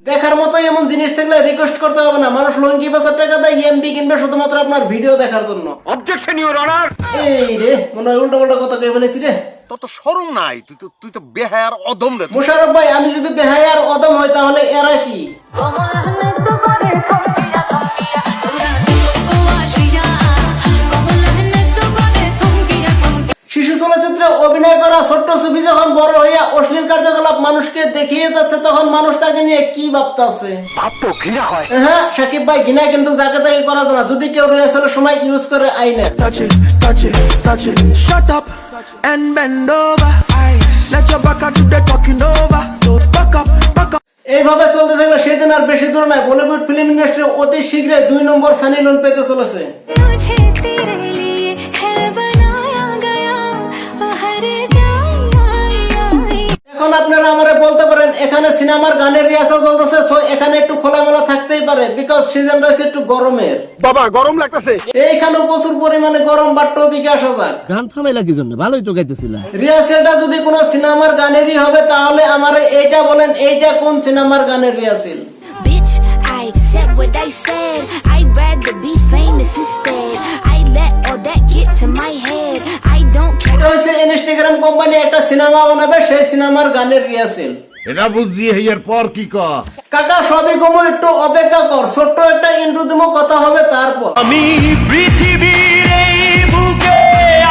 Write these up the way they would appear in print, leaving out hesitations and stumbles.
দেখার মতো এমন জিনিস থাকলে রিকোয়েস্ট করতে হবে না, মানুষ লঙ্গি বেচার টাকা দেয় এমবি কিনবে শুধুমাত্র আপনার ভিডিও দেখার জন্য। Objection your honour. এই রে মনে হয় উল্টো পাল্টা কথা কই ফেলেছি রে। তোর তো শরম নাই, তুই তো বেহায়ার অদম রে। মোশাররফ ভাই, আমি যদি বেহায়ার অদম হয় তাহলে এরা কি? শিশু চলচ্চিত্রে অভিনয় করা ছোট্ট ছবি যখন বড় হইয়া অশ্লীল কার্যকলাপ মানুষকে দেখিয়ে যাচ্ছে, তখন মানুষটাকে নিয়ে কি ভাবতেছে? ভাবতো ঘৃণা হয়। হ্যাঁ সাকিব ভাই, ঘৃণা কিন্তু যাকে তাকে করা যায় না, যদি কেউ রিহার্সালের সময় ইউজ করে আইনে। Touch it, touch it, touch it. Shut up and bend over. Aye, let your back out to the talking over. So back up, back up. এইভাবে চলতে থাকলে সেদিন আর বেশি দূর নাই, বলিউড ফিল্ম ইন্ডাস্ট্রি অতি শীঘ্রই 2 নম্বর সানি লিওন পেতে চলেছে। এখন আপনারা আমারে বলতে পারেন এখানে সিনেমার গানের রিহার্সাল চলতেছে, সো এখানে একটু খোলামেলা থাকতেই পারে, বিকজ সিজনটা হচ্ছে একটু গরমের। বাবা গরম লাগতেছে। এইখানে প্রচুর পরিমাণে গরম, বাট টপিকে আসা যাক। গান থামাইলা কি জন্য? ভালোই তো গাইতেছিলা। রিহার্সালটা যদি কোনো সিনেমার গানেরই হবে তাহলে আমারে এইটা বলেন, এইটা কোন সিনেমার গানের rehearsal? Bitch, I said what I said. I'd rather be famous instead. I let all that get to my head. I don't care. এটা হচ্ছে ইনস্টাগ্রাম কোম্পানি একটা সিনেমা বানাবে, সেই সিনেমার গানের রিহার্সাল। এটা বুঝছি, এর পর কি কর? কাকা সবই কমো, একটু অপেক্ষা কর, ছোট্ট একটা ইন্ট্রো দেবো, কথা হবে তারপর। আমি পৃথিবীর এই বুকে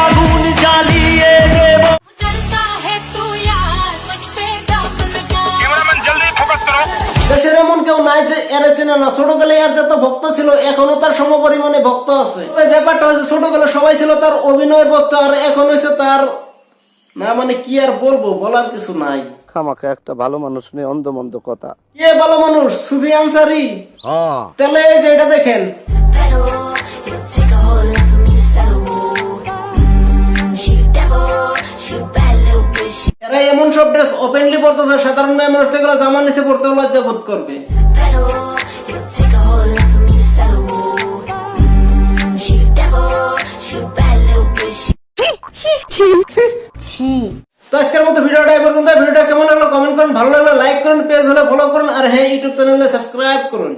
আগুন জ্বালিয়ে দেব। ক্যামেরাম্যান জলদি ফোকাস করো। দেশের এমন কেউ নাই যে এরে চেনে না। ছোটকালে আর যত ভক্ত ছিল, এখনো তার সম পরিমাণে ভক্ত আছে। ওই ব্যাপারটা হয়েছে, ছোটকালে সবাই ছিল তার অভিনয়ের ভক্ত, আর এখন হয়েছে তার না, মানে কি আর বলবো, বলার কিছু নাই। খামাখা একটা ভালো মানুষ নেই অন্ধ মন্দ কথা। কে ভালো মানুষ? সুফি আনসারি। তাহলে এই যে এটা দেখেন, Pedal, it'll take a whole lot for me to settle. She the devil, she a bad little bitch. এরা এমন সব ড্রেস ওপেনলি পরতেছে, সাধারণ মেয়ে মানুষ থেকে জামা নিচে পড়তে লজ্জা বোধ করবে। Pedal, it'll take a whole lot for me to settle. She the devil, she a bad little bitch. তো আজকের মতো ভিডিওটা এই পর্যন্ত। ভিডিওটা কেমন লাগলো কমেন্ট করুন, ভালো লাগলে লাইক করুন, পেজ হলে ফলো করুন, আর হ্যাঁ ইউটিউব চ্যানেলে সাবস্ক্রাইব করুন।